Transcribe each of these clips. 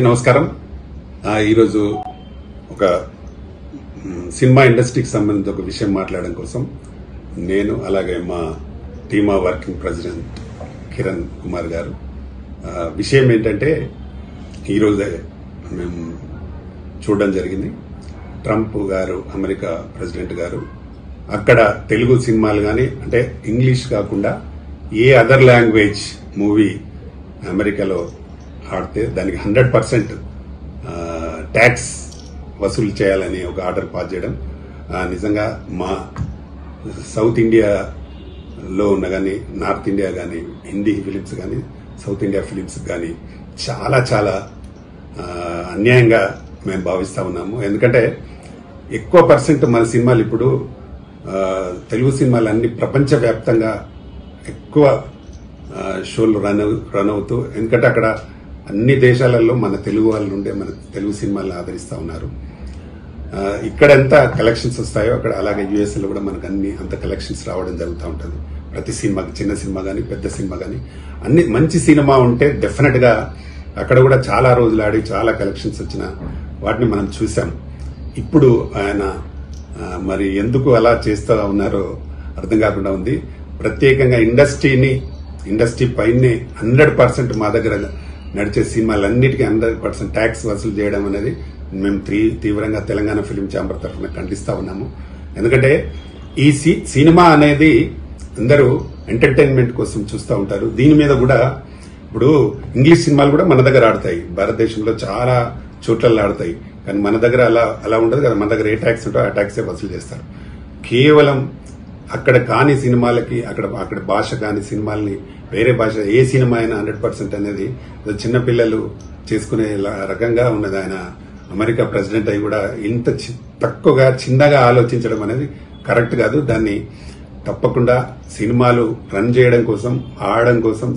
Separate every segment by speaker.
Speaker 1: నమస్కారం. ఈరోజు ఒక సినిమా ఇండస్ట్రీకి సంబంధించి ఒక విషయం మాట్లాడడం కోసం నేను అలాగే మా టీమా వర్కింగ్ ప్రెసిడెంట్ కిరణ్ కుమార్ గారు విషయం ఏంటంటే ఈరోజే మేము చూడడం జరిగింది. ట్రంప్ గారు అమెరికా ప్రెసిడెంట్ గారు అక్కడ తెలుగు సినిమాలు కానీ అంటే ఇంగ్లీష్ కాకుండా ఏ అదర్ లాంగ్వేజ్ మూవీ అమెరికాలో ఆడితే దానికి 100% ట్యాక్స్ వసూలు చేయాలని ఒక ఆర్డర్ పాస్ చేయడం నిజంగా మా సౌత్ ఇండియాలో ఉన్న కానీ నార్త్ ఇండియా కానీ హిందీ ఫిలిమ్స్ కానీ సౌత్ ఇండియా ఫిలిమ్స్ కానీ చాలా చాలా అన్యాయంగా మేము భావిస్తా ఉన్నాము. ఎందుకంటే ఎక్కువ పర్సెంట్ మన సినిమాలు ఇప్పుడు తెలుగు సినిమాలు అన్ని ప్రపంచవ్యాప్తంగా ఎక్కువ షోలు రన్ అవుతూ, ఎందుకంటే అక్కడ అన్ని దేశాలలో మన తెలుగు వాళ్ళు ఉండే మన తెలుగు సినిమాలను ఆదరిస్తూ ఉన్నారు. ఇక్కడ ఎంత కలెక్షన్స్ వస్తాయో అక్కడ అలాగే యూఎస్ఏలో కూడా మనకు అన్ని అంత కలెక్షన్స్ రావడం జరుగుతూ ఉంటుంది. ప్రతి సినిమాకి చిన్న సినిమా కానీ పెద్ద సినిమా కానీ అన్ని మంచి సినిమా ఉంటే డెఫినెట్ గా అక్కడ కూడా చాలా రోజులు ఆడి చాలా కలెక్షన్స్ వచ్చిన వాటిని మనం చూసాం. ఇప్పుడు ఆయన మరి ఎందుకు అలా చేస్తూ ఉన్నారో అర్థం కాకుండా ఉంది. ప్రత్యేకంగా ఇండస్ట్రీ పైనే 100% మా దగ్గర నడిచే సినిమాలన్నిటికీ 100% ట్యాక్స్ వసూలు చేయడం అనేది మేము తీవ్రంగా తెలంగాణ ఫిలిం ఛాంబర్ తరఫున ఖండిస్తా ఉన్నాము. ఎందుకంటే ఈ సినిమా అనేది అందరూ ఎంటర్టైన్మెంట్ కోసం చూస్తూ ఉంటారు. దీని మీద కూడా ఇప్పుడు ఇంగ్లీష్ సినిమాలు కూడా మన దగ్గర ఆడతాయి, భారతదేశంలో చాలా చోట్లలో ఆడతాయి. కానీ మన దగ్గర అలా ఉండదు కదా. మన దగ్గర ఏ ట్యాక్స్ ఉంటో ఆ ట్యాక్సే వసూలు చేస్తారు. కేవలం అక్కడ కాని సినిమాలకి అక్కడ భాష కాని సినిమాల్ని వేరే భాష ఏ సినిమా అయినా 100% అనేది చిన్నపిల్లలు చేసుకునే రకంగా ఉన్నది. ఆయన అమెరికా ప్రెసిడెంట్ అయి కూడా ఇంత తక్కువగా చిన్నగా ఆలోచించడం అనేది కరెక్ట్ కాదు. దాన్ని తప్పకుండా సినిమాలు రన్ చేయడం కోసం ఆడడం కోసం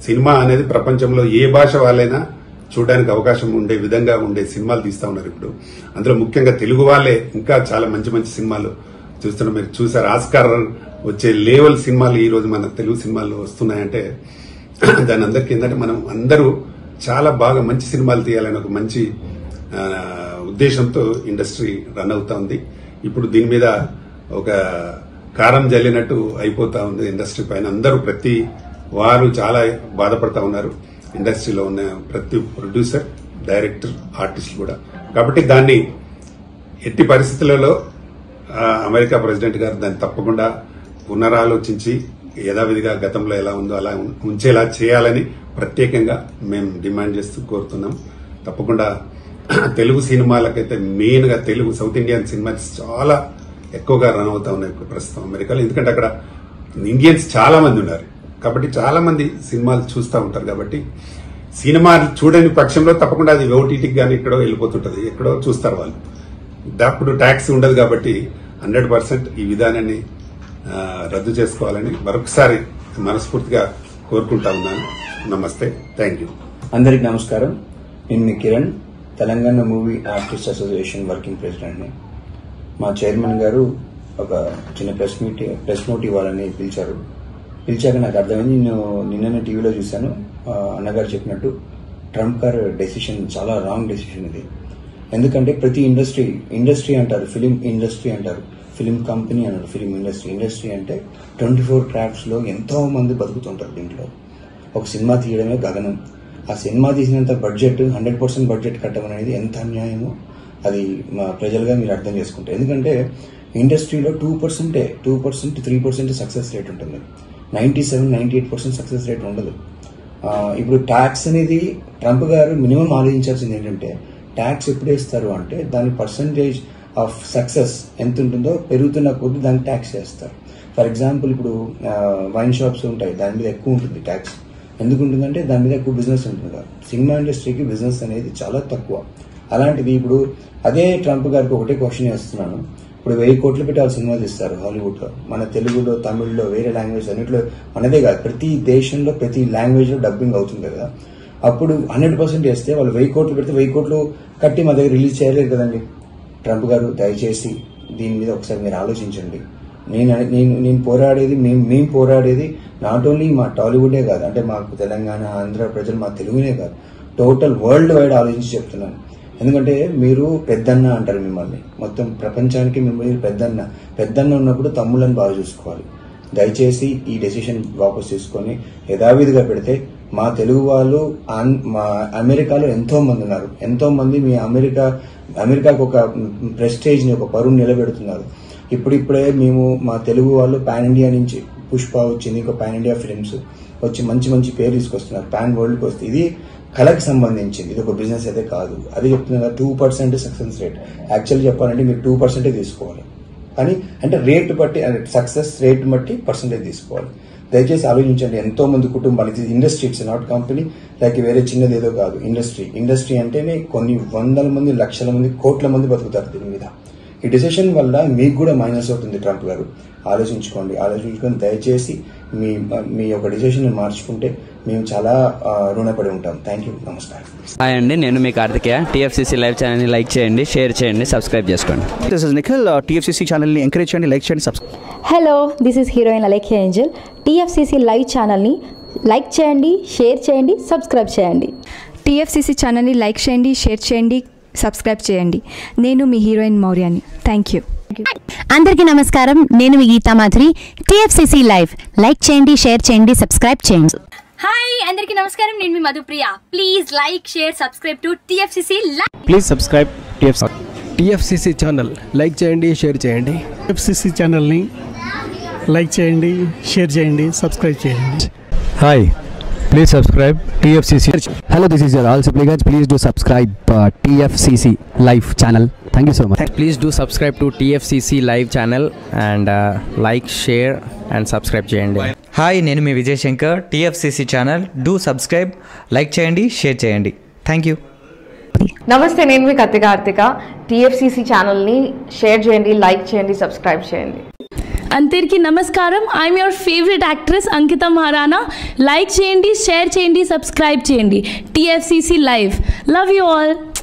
Speaker 1: సినిమా అనేది ప్రపంచంలో ఏ భాష వాళ్ళైనా చూడడానికి అవకాశం ఉండే విధంగా ఉండే సినిమాలు తీస్తా ఉన్నారు. ఇప్పుడు అందులో ముఖ్యంగా తెలుగు వాళ్ళే ఇంకా చాలా మంచి మంచి సినిమాలు చూస్తున్నాం. మీరు చూసారు, ఆస్కార్ వచ్చే లేవల్ సినిమాలు ఈ రోజు మన తెలుగు సినిమాల్లో వస్తున్నాయంటే దాని అందరికీ ఏంటంటే మనం అందరూ చాలా బాగా మంచి సినిమాలు తీయాలని ఒక మంచి ఉద్దేశంతో ఇండస్ట్రీ రన్ అవుతా ఉంది. ఇప్పుడు దీని మీద ఒక కారం జల్లినట్టు అయిపోతా ఉంది ఇండస్ట్రీ పైన. అందరూ ప్రతి వారు చాలా బాధపడతా ఉన్నారు, ఇండస్ట్రీలో ఉన్న ప్రతి ప్రొడ్యూసర్, డైరెక్టర్, ఆర్టిస్ట్ కూడా. కాబట్టి దాన్ని ఎట్టి పరిస్థితులలో అమెరికా ప్రెసిడెంట్ గారు దాన్ని తప్పకుండా పునరాలోచించి యథావిధిగా గతంలో ఎలా ఉందో అలా ఉంచేలా చేయాలని ప్రత్యేకంగా మేము డిమాండ్ చేస్తూ కోరుతున్నాం. తప్పకుండా తెలుగు సినిమాలకైతే మెయిన్ గా తెలుగు సౌత్ ఇండియన్ సినిమాస్ చాలా ఎక్కువగా రన్ అవుతా ఉన్నాయి ఇప్పుడు ప్రస్తుతం అమెరికాలో. ఎందుకంటే అక్కడ ఇండియన్స్ చాలా మంది ఉన్నారు కాబట్టి చాలా మంది సినిమాలు చూస్తూ ఉంటారు. కాబట్టి సినిమా చూడని పక్షంలో తప్పకుండా అది ఓటీటీకి కానీ ఎక్కడో వెళ్ళిపోతుంటది, ఎక్కడో చూస్తారు వాళ్ళు. అప్పుడు ట్యాక్స్ ఉండదు కాబట్టి 100% ఈ విధానాన్ని రద్దు చేసుకోవాలని మరొకసారి మనస్ఫూర్తిగా కోరుకుంటా ఉన్నాను. నమస్తే, థ్యాంక్ యూ.
Speaker 2: అందరికి నమస్కారం. నేను మీ Kiran, Telangana movie artist association working ప్రెసిడెంట్ని. మా చైర్మన్ గారు ఒక చిన్న ప్రెస్ నోట్ ఇవ్వాలని పిలిచాక నాకు అర్థమైంది. నేను నిన్ననే టీవీలో చూశాను, అన్నగారు చెప్పినట్టు ట్రంప్ గారు డెసిషన్ చాలా రాంగ్ డెసిషన్ ఇది. ఎందుకంటే ప్రతి ఇండస్ట్రీ అంటారు, ఫిలిం ఇండస్ట్రీ అంటారు, ఫిలిం కంపెనీ అన్నారు, ఫిలిం ఇండస్ట్రీ అంటే 24 క్రాఫ్ట్స్ లో ఎంతో మంది బతుకుతుంటారు. దీంట్లో ఒక సినిమా తీయడమే గగనం. ఆ సినిమా తీసినంత బడ్జెట్ 100% బడ్జెట్ కట్టడం అనేది ఎంత అన్యాయమో అది మా ప్రజలుగా మీరు అర్థం చేసుకుంటారు. ఎందుకంటే ఇండస్ట్రీలో 2%, 3% సక్సెస్ రేట్ ఉంటుంది. 97-98% సక్సెస్ రేట్ ఉండదు. ఇప్పుడు ట్యాక్స్ అనేది ట్రంప్ గారు మినిమం ఆలోచించాల్సింది ఏంటంటే, ట్యాక్స్ ఎప్పుడు వేస్తారు అంటే దాని పర్సంటేజ్ ఆఫ్ సక్సెస్ ఎంత ఉంటుందో పెరుగుతున్న కొద్ది దానికి ట్యాక్స్ వేస్తారు. ఫర్ ఎగ్జాంపుల్ ఇప్పుడు వైన్ షాప్స్ ఉంటాయి, దాని మీద ఎక్కువ ఉంటుంది ట్యాక్స్. ఎందుకు ఉంటుందంటే దాని మీద ఎక్కువ బిజినెస్ ఉంటుంది. సినిమా ఇండస్ట్రీకి బిజినెస్ అనేది చాలా తక్కువ. అలాంటిది ఇప్పుడు అదే ట్రంప్ గారికి ఒకటే క్వశ్చన్ వేస్తున్నాను. ఇప్పుడు 1000 కోట్లు పెట్టి వాళ్ళు సినిమాలు తీస్తారు హాలీవుడ్ లో, మన తెలుగులో, తమిళ్లో, వేరే లాంగ్వేజ్ అన్నింటిలో, మనదే కాదు ప్రతి దేశంలో ప్రతి లాంగ్వేజ్ లో డబ్బింగ్ అవుతుంది కదా. అప్పుడు 100% వేస్తే వాళ్ళు 1000 కోట్లు పెడితే 1000 కోట్లు కట్టి మా దగ్గర రిలీజ్ చేయలేదు కదండి. ట్రంప్ గారు దయచేసి దీని మీద ఒకసారి మీరు ఆలోచించండి. నేను పోరాడేది మేము పోరాడేది నాట్ ఓన్లీ మా టాలీవుడే కాదు, అంటే మాకు తెలంగాణ, ఆంధ్ర ప్రజలు మా తెలుగునే కాదు, టోటల్ వరల్డ్ వైడ్ ఆలోచించి చెప్తున్నాను. ఎందుకంటే మీరు పెద్దన్న అంటారు మిమ్మల్ని, మొత్తం ప్రపంచానికి మిమ్మల్ని పెద్దన్న ఉన్నప్పుడు తమ్ముళ్ళని బాగా చూసుకోవాలి. దయచేసి ఈ డెసిషన్ వాపస్ తీసుకొని యథావిధిగా పెడితే మా తెలుగు వాళ్ళు మా అమెరికాలో ఎంతో మంది ఉన్నారు, ఎంతో మంది మీ అమెరికాకు ఒక ప్రెస్టేజ్ ని, ఒక పరువుని నిలబెడుతున్నారు. ఇప్పుడిప్పుడే మేము మా తెలుగు వాళ్ళు పాన్ ఇండియా నుంచి పుష్ప వచ్చింది, ఇంకో పాన్ ఇండియా ఫిల్మ్స్ వచ్చి మంచి మంచి పేరు తీసుకొస్తున్నారు, పాన్ వరల్డ్కి వస్తుంది. ఇది కళకి సంబంధించింది, ఇది ఒక బిజినెస్ అయితే కాదు. అది చెప్తున్నా 2% సక్సెస్ రేట్. యాక్చువల్లీ చెప్పాలంటే మీరు 2% తీసుకోవాలి, కానీ అంటే రేట్ బట్టి, సక్సెస్ రేట్ బట్టి పర్సెంటేజ్ తీసుకోవాలి. దయచేసి ఆలోచించండి. ఎంతో మంది కుటుంబాలు, ఇది industry, it's not company like వేరే చిన్నది ఏదో కాదు. ఇండస్ట్రీ అంటేనే కొన్ని వందల మంది, లక్షల మంది, కోట్ల మంది బతుకుతారు దీని మీద. ఈ డిసిషన్ వల్ల మీకు కూడా మైనస్ అవుతుంది. ట్రంప్ గారు ఆలోచించుకొని దయచేసి మీ యొక్క డిసిషన్ మార్చుకుంటే మేము చాలా రుణపడి ఉంటాం. థ్యాంక్ యూ, నమస్కారం.
Speaker 3: హాయ్ అండి, నేను మీ కార్తికేయ. టీఎఫ్సీసీ లైవ్ ఛానల్ని లైక్ చేయండి, షేర్ చేయండి, సబ్స్క్రైబ్ చేసుకోండి.
Speaker 4: This is Nikhil. టీఎఫ్సీసీ ఛానల్ని ఎంకరేజ్ చేయండి, లైక్ చేయండి, subscribe.
Speaker 5: Hello, this is heroine Alekhya Angel. TFCC live ఛానల్ని లైక్ చేయండి, షేర్ చేయండి, సబ్స్క్రైబ్ చేయండి.
Speaker 6: టీఎఫ్సీసీ ఛానల్ని లైక్ చేయండి, షేర్ చేయండి, సబ్స్క్రైబ్ చేయండి. నేను మీ హీరోయిన్ మౌర్యాని. Thank you.
Speaker 7: అందరికీ నమస్కారం, నేను మీ Geetha Madhuri. TFCC live like చేయండి, షేర్ చేయండి, సబ్స్క్రైబ్ చేయండి.
Speaker 8: హాయ్ అందరికీ నమస్కారం, నేను మీ Madhupriya. Please like, share, subscribe to TFCC live.
Speaker 4: Please subscribe TFCC channel. Like చేయండి, షేర్ చేయండి.
Speaker 9: టీఎఫ్సీసీ ఛానల్ని లైక్ చేయండి, షేర్ చేయండి, సబ్స్క్రైబ్ చేయండి.
Speaker 10: Hi, please subscribe TFCC. Hello, this is your all supplicants. Please do subscribe TFCC live channel. Thank you so much.
Speaker 3: Please do subscribe to TFCC live channel and like, share and subscribe చేయండి.
Speaker 11: హాయ్, నేను మీ Vijay Shankar. TFCC channel do subscribe, like చేయండి, share చేయండి. Thank you.
Speaker 12: నమస్తే, నేను మీ Karthika. TFCC ఛానల్ని షేర్ చేయండి, లైక్ చేయండి, సబ్స్క్రైబ్ చేయండి.
Speaker 13: అందరికీ నమస్కారం, I'm your favourite actress Ankita Maharana. Like చేయండి, షేర్ చేయండి, సబ్స్క్రైబ్ చేయండి. TFCC live. Love you all.